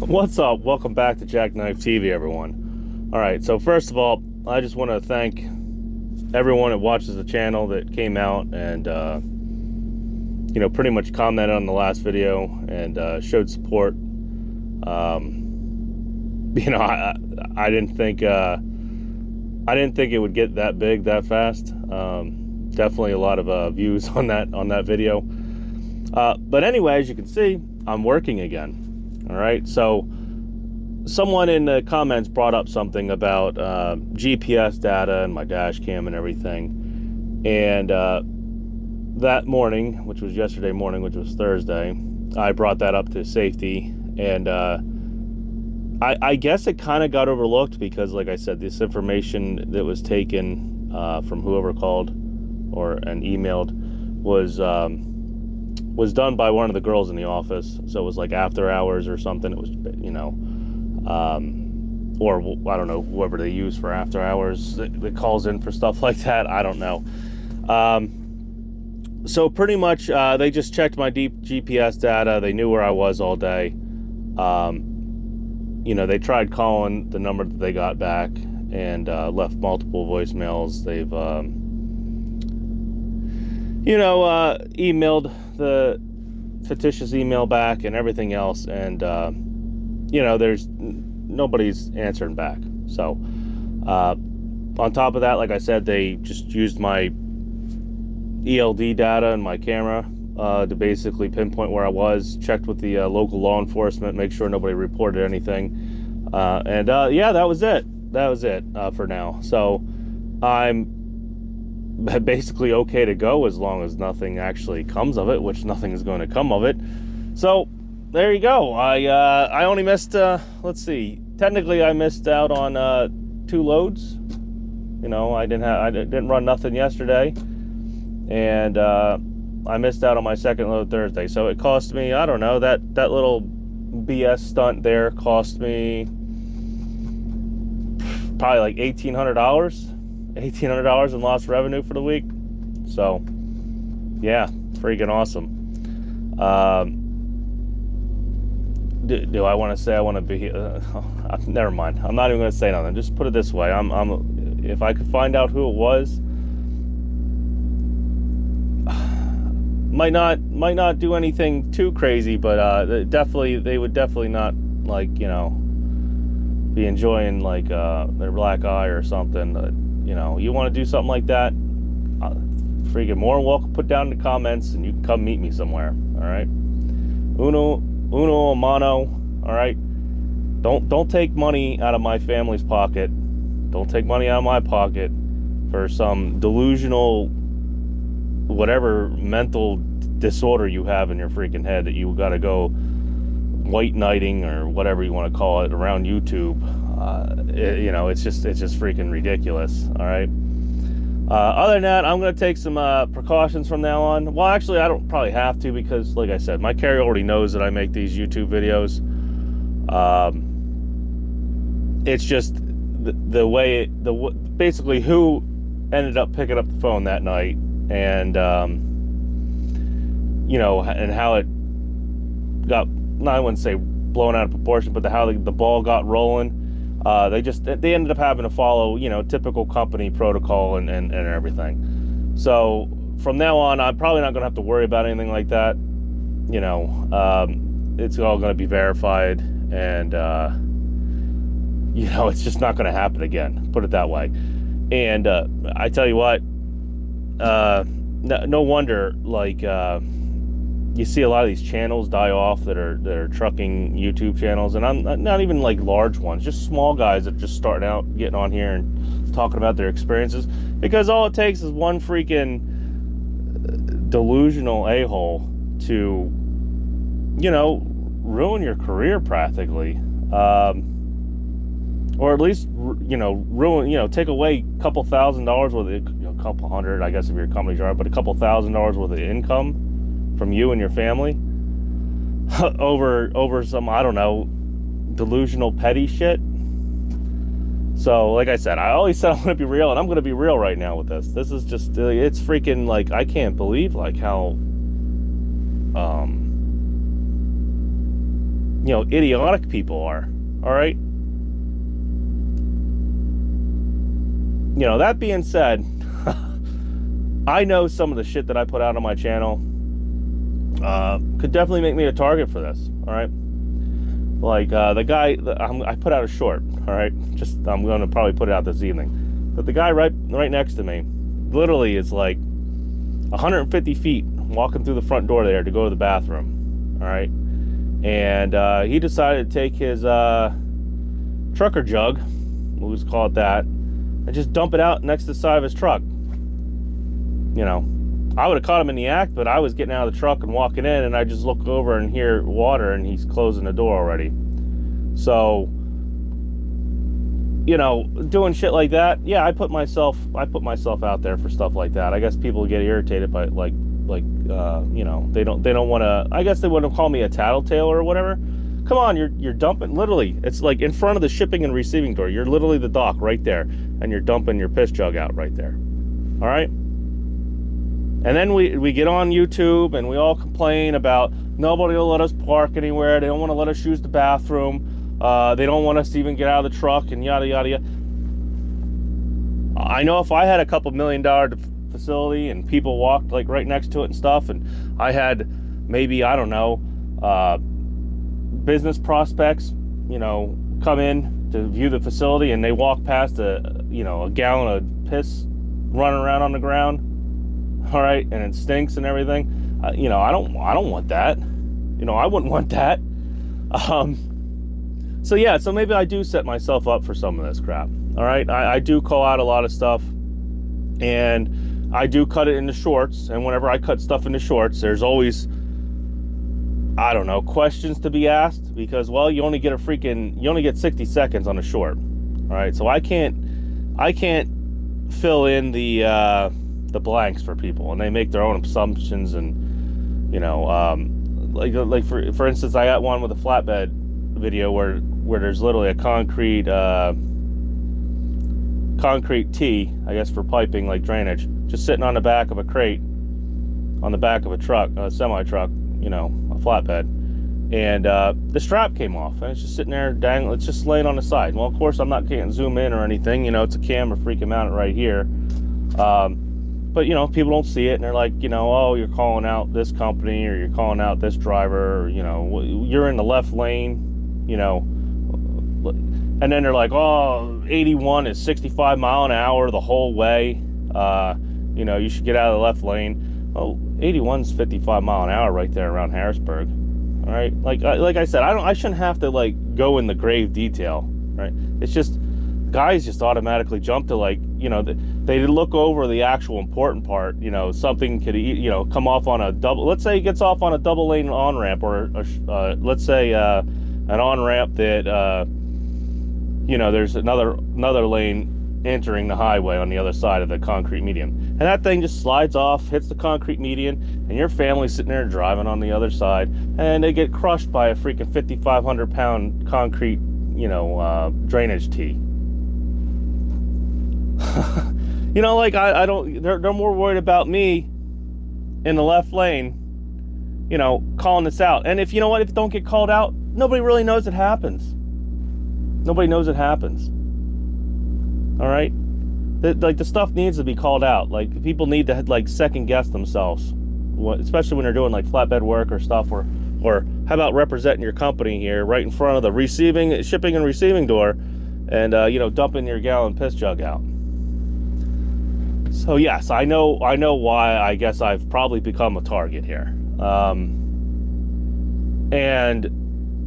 What's up? Welcome back to Jackknife TV, everyone. Alright, so first of all, I just want to thank everyone that watches the channel that came out and, pretty much commented on the last video and showed support. I didn't think it would get that big that fast. Definitely a lot of views on that video. But anyway, as you can see, I'm working again. All right, so someone in the comments brought up something about GPS data and my dash cam and everything. And that morning, which was yesterday morning, which was Thursday, I brought that up to safety. And I guess it kind of got overlooked because, like I said, this information that was taken from whoever called and emailed was done by one of the girls in the office. So it was like after hours or something. It was, or I don't know, whoever they use for after hours that calls in for stuff like that. I don't know. So pretty much they just checked my deep GPS data. They knew where I was all day. They tried calling the number that they got back and left multiple voicemails. They've, emailed the fictitious email back and everything else, and there's nobody's answering back. So on top of that, like I said, they just used my ELD data and my camera to basically pinpoint where I was, checked with the local law enforcement, make sure nobody reported anything, and that was it for now. So I'm basically okay to go as long as nothing actually comes of it, which nothing is going to come of it. So there you go. I only missed let's see, technically I missed out on 2 loads. I didn't run nothing yesterday, and I missed out on my second load Thursday. So it cost me, I don't know, that little BS stunt there cost me probably like $1,800 in lost revenue for the week. So yeah, freaking awesome. Do I want to say I want to be never mind, I'm not even going to say nothing. Just put it this way, I'm if I could find out who it was, might not do anything too crazy, but they would definitely not, like, be enjoying like their black eye or something. You want to do something like that, freaking more welcome. Put down in the comments and you can come meet me somewhere. All right, uno mano. All right, don't take money out of my family's pocket. Don't take money out of my pocket for some delusional, whatever mental disorder you have in your freaking head that you got to go white knighting or whatever you want to call it around YouTube. It's just freaking ridiculous. All right. Other than that, I'm going to take some precautions from now on. Well, actually, I don't probably have to, because, like I said, my carrier already knows that I make these YouTube videos. It's just the way basically who ended up picking up the phone that night, and and how it got, I wouldn't say blown out of proportion, but how the ball got rolling. They ended up having to follow, typical company protocol and everything. So from now on, I'm probably not going to have to worry about anything like that. It's all going to be verified, and it's just not going to happen again. Put it that way. And I tell you what, no wonder, like, you see a lot of these channels die off that are trucking YouTube channels, and I'm not even like large ones, just small guys that are just starting out, getting on here and talking about their experiences, because all it takes is one freaking delusional a-hole to, ruin your career practically, or at least, ruin, take away a couple $1,000s worth of, a couple hundred, I guess if your company's right, but a couple $1,000s worth of income from you and your family over some, I don't know, delusional petty shit. So like I said, I always said I'm going to be real, and I'm going to be real right now with this. This is just, it's freaking, like, I can't believe like how idiotic people are. All right. That being said, I know some of the shit that I put out on my channel could definitely make me a target for this. All right. Like the guy, I put out a short. All right. I'm going to probably put it out this evening. But the guy right next to me literally is like 150 feet walking through the front door there to go to the bathroom. All right. And he decided to take his trucker jug, we'll just call it that, and just dump it out next to the side of his truck. I would have caught him in the act, but I was getting out of the truck and walking in, and I just look over and hear water, and he's closing the door already. So, doing shit like that, yeah, I put myself out there for stuff like that. I guess people get irritated by they don't want to. I guess they wouldn't call me a tattletale or whatever. Come on, you're dumping, literally, it's like in front of the shipping and receiving door. You're literally the dock right there, and you're dumping your piss jug out right there. All right. And then we get on YouTube and we all complain about nobody will let us park anywhere. They don't want to let us use the bathroom. They don't want us to even get out of the truck and yada, yada, yada. I know if I had a couple $1 million facility and people walked like right next to it and stuff, and I had maybe, I don't know, business prospects, come in to view the facility, and they walk past a gallon of piss running around on the ground. All right, and it stinks and everything. I don't want that. I wouldn't want that. So maybe I do set myself up for some of this crap. All right, I do call out a lot of stuff, and I do cut it into shorts. And whenever I cut stuff into shorts, there's always, I don't know, questions to be asked, because, well, you only get 60 seconds on a short. All right, so I can't fill in the blanks for people, and they make their own assumptions. And like for instance, I got one with a flatbed video where there's literally a concrete tee, I guess, for piping, like drainage, just sitting on the back of a crate on the back of a truck, a semi truck, a flatbed, and the strap came off, and it's just sitting there dangling. It's just laying on the side. Well, of course, I'm not getting zoom in or anything. It's a camera freaking mounted right here. But, people don't see it, and they're like, oh, you're calling out this company, or you're calling out this driver, or, you're in the left lane, and then they're like, oh, 81 is 65 mile an hour the whole way. You should get out of the left lane. Well, 81 is 55 mile an hour right there around Harrisburg. All right. Like I said, I shouldn't have to go in the grave detail, right? It's just, guys just automatically jump to they look over the actual important part. Something could come off on a double. Let's say it gets off on a double lane on ramp, or let's say an on ramp that there's another lane entering the highway on the other side of the concrete median, and that thing just slides off, hits the concrete median, and your family's sitting there driving on the other side, and they get crushed by a freaking 5,500 pound concrete drainage tee. I don't, they're more worried about me in the left lane, calling this out. And if you don't get called out, nobody really knows it happens. Nobody knows it happens. All right. The stuff needs to be called out. People need to second guess themselves, especially when they're doing flatbed work or stuff, or how about representing your company here right in front of the shipping and receiving door, and dumping your gallon piss jug out. So yes, I know why I guess I've probably become a target here. And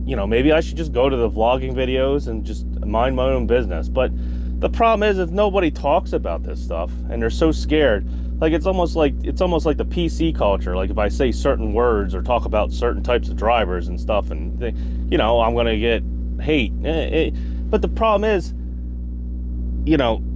maybe I should just go to the vlogging videos and just mind my own business. But the problem is nobody talks about this stuff, and they're so scared. It's almost like the PC culture. If I say certain words or talk about certain types of drivers and stuff, and I'm gonna get hate. But the problem is,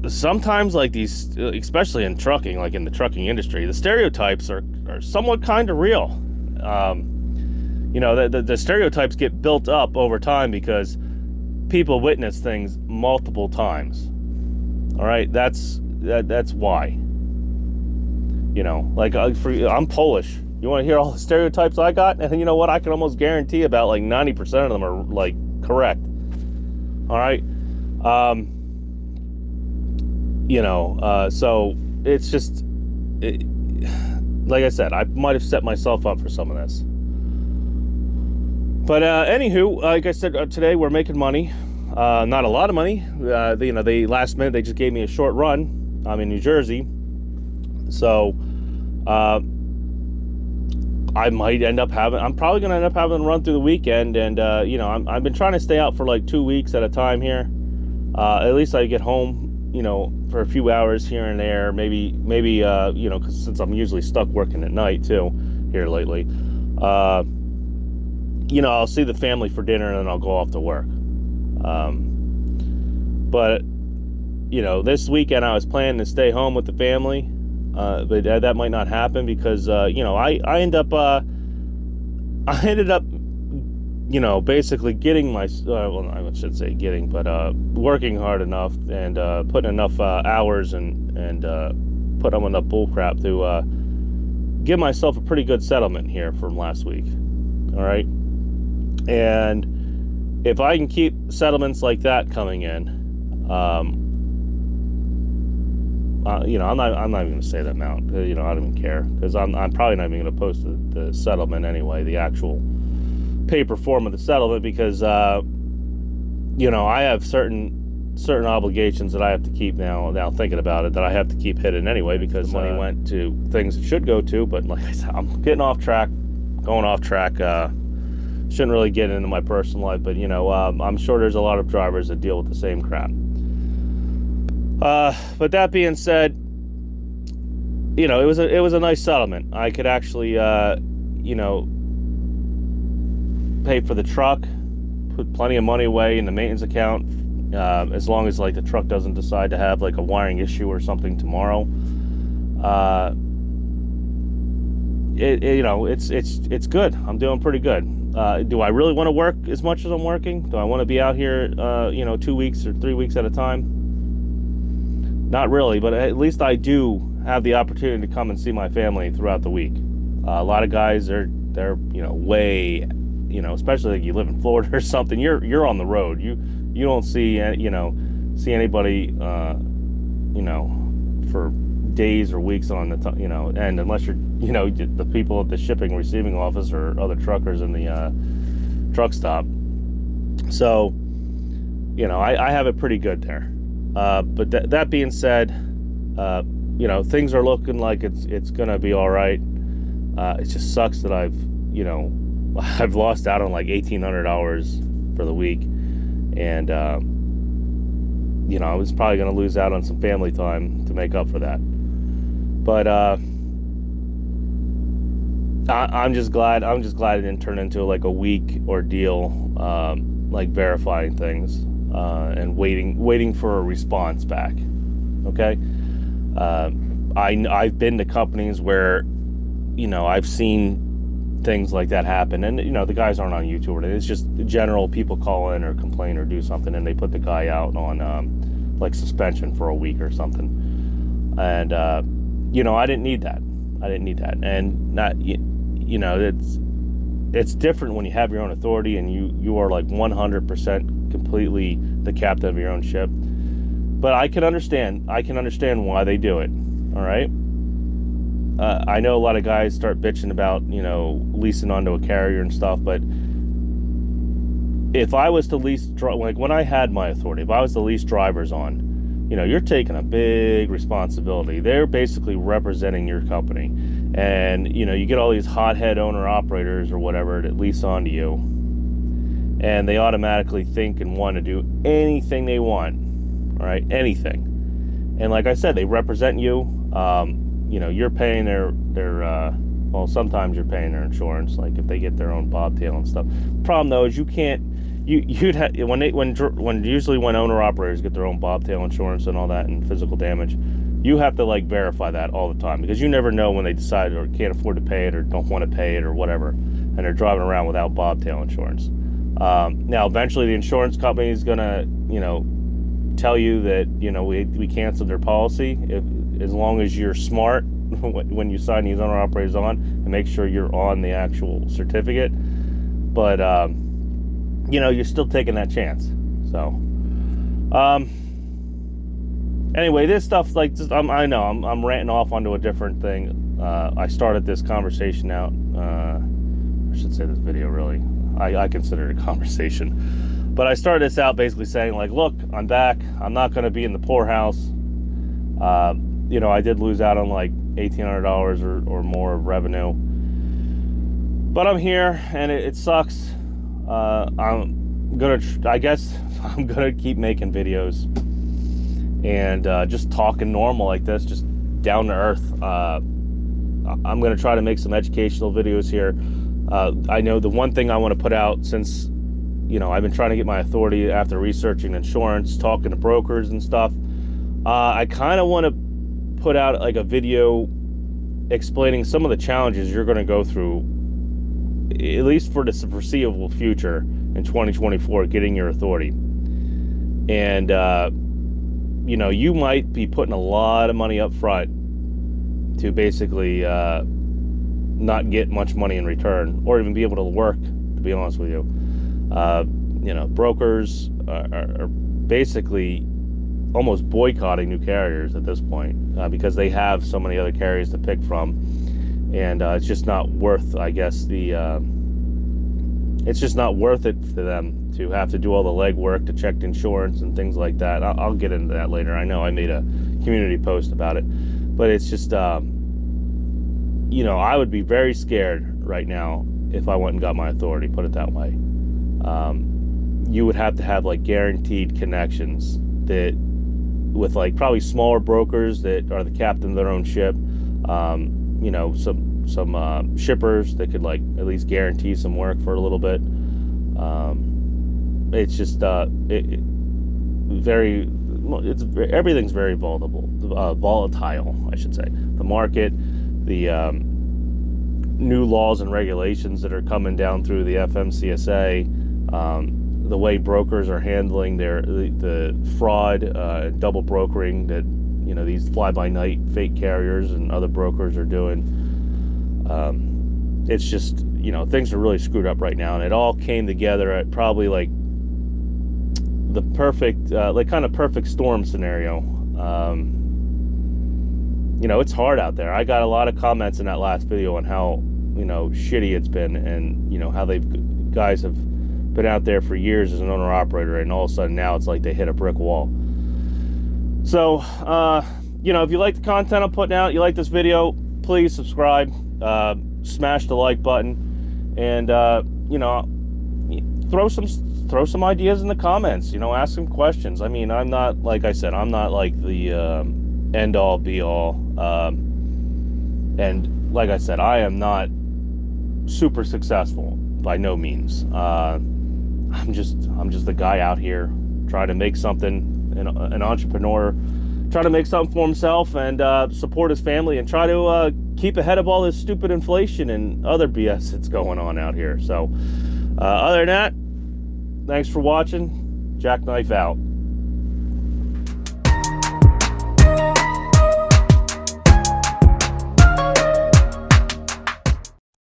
sometimes these, especially in trucking, in the trucking industry, the stereotypes are somewhat kind of real. The stereotypes get built up over time because people witness things multiple times. All right, that's why. I'm Polish. You want to hear all the stereotypes I got? And you know what? I can almost guarantee about like 90% of them are like correct. All right. So it's just, like I said, I might have set myself up for some of this. But anywho, like I said, today we're making money. Not a lot of money. They last minute, they just gave me a short run. I'm in New Jersey. So I might end up I'm probably going to end up having a run through the weekend. And, I've been trying to stay out for like 2 weeks at a time here. At least I get home, for a few hours here and there. Maybe, because since I'm usually stuck working at night too here lately. I'll see the family for dinner and then I'll go off to work. But this weekend I was planning to stay home with the family. But that might not happen because, I ended up, basically getting I should say getting, but working hard enough and putting enough hours and putting on enough bull crap to give myself a pretty good settlement here from last week. All right. And if I can keep settlements like that coming in, I'm not even going to say the amount. I don't even care because I'm probably not even going to post the settlement anyway, the actual paper form of the settlement, because I have certain obligations that I have to keep now thinking about it, that I have to keep hidden anyway, because the money went to things it should go to. But like I said, I'm going off track. Shouldn't really get into my personal life, but I'm sure there's a lot of drivers that deal with the same crap. But that being said, it was a nice settlement. I could actually pay for the truck, put plenty of money away in the maintenance account, as long as like the truck doesn't decide to have like a wiring issue or something tomorrow. It's good. I'm doing pretty good. Do I really want to work as much as I'm working? Do I want to be out here 2 weeks or 3 weeks at a time? Not really, but at least I do have the opportunity to come and see my family throughout the week. A lot of guys they're way, especially like you live in Florida or something, you're on the road. You don't see anybody for days or weeks on the and unless you're the people at the shipping receiving office or other truckers in the truck stop. So I have it pretty good there. But that being said, things are looking like it's gonna be all right. It just sucks that I've lost out on like 1,800 hours for the week, and I was probably gonna lose out on some family time to make up for that. But I'm just glad it didn't turn into like a week ordeal, like verifying things and waiting for a response back. Okay, I've been to companies where I've seen things like that happen, and the guys aren't on YouTube. It's just general people call in or complain or do something, and they put the guy out on like suspension for a week or something. And I didn't need that. And not it's different when you have your own authority and you are like 100% completely the captain of your own ship. But I can understand why they do it. All right. I know a lot of guys start bitching about leasing onto a carrier and stuff, but if I was to lease, like when I had my authority, if I was to lease drivers on, you're taking a big responsibility. They're basically representing your company, and you get all these hothead owner operators or whatever that lease onto you, and they automatically think and want to do anything they want. All right, anything. And like I said, they represent you. You're paying their sometimes you're paying their insurance, like if they get their own bobtail and stuff. The problem though is when owner operators get their own bobtail insurance and all that and physical damage, you have to like verify that all the time, because you never know when they decide or can't afford to pay it or don't want to pay it or whatever, and they're driving around without bobtail insurance. Now eventually the insurance company is gonna tell you that we canceled their policy, as long as you're smart when you sign these owner operators on. and make sure you're on the actual certificate. But you know, you're still taking that chance. So anyway, this stuff, like, just, I know I'm ranting off onto a different thing. I started this conversation out, I should say this video, really. I consider it a conversation. But I started this out basically saying, like, look, I'm back. I'm not going to be in the poorhouse. You know, I did lose out on like $1,800 or more of revenue. But I'm here, and it sucks. I guess I'm gonna keep making videos and just talking normal like this, just down to earth. I'm gonna try to make some educational videos here. I know the one thing I want to put out, since, you know, I've been trying to get my authority after researching insurance, talking to brokers and stuff. I kind of want to put out like a video explaining some of the challenges you're going to go through, at least for the foreseeable future in 2024, getting your authority. And you know, you might be putting a lot of money up front to basically not get much money in return, or even be able to work, to be honest with you. You know, brokers are basically almost boycotting new carriers at this point, because they have so many other carriers to pick from, and it's just not worth, I guess, it's just not worth it for them to have to do all the legwork to check insurance and things like that. I'll get into that later. I know I made a community post about it, but it's just, you know, I would be very scared right now if I went and got my authority, put it that way. You would have to have like guaranteed connections that, with like probably smaller brokers that are the captain of their own ship. You know, some shippers that could like at least guarantee some work for a little bit. It's just everything's very volatile, I should say. The market, the new laws and regulations that are coming down through the FMCSA, the way brokers are handling the fraud, double brokering that, you know, these fly-by-night fake carriers and other brokers are doing. It's just, you know, things are really screwed up right now, and it all came together at probably like the perfect, like kind of perfect storm scenario. You know, it's hard out there. I got a lot of comments in that last video on how, you know, shitty it's been, and, you know, how guys have been out there for years as an owner-operator, and all of a sudden now it's like they hit a brick wall. So, you know, if you like the content I'm putting out, you like this video, please subscribe, smash the like button, and, you know, throw some ideas in the comments, you know, ask some questions. I mean, I'm not, like I said, I'm not like the end-all, be-all, and like I said, I am not super successful by no means. I'm just the guy out here trying to make something, an entrepreneur, trying to make something for himself and support his family, and try to keep ahead of all this stupid inflation and other BS that's going on out here. So other than that, thanks for watching. Jackknife out.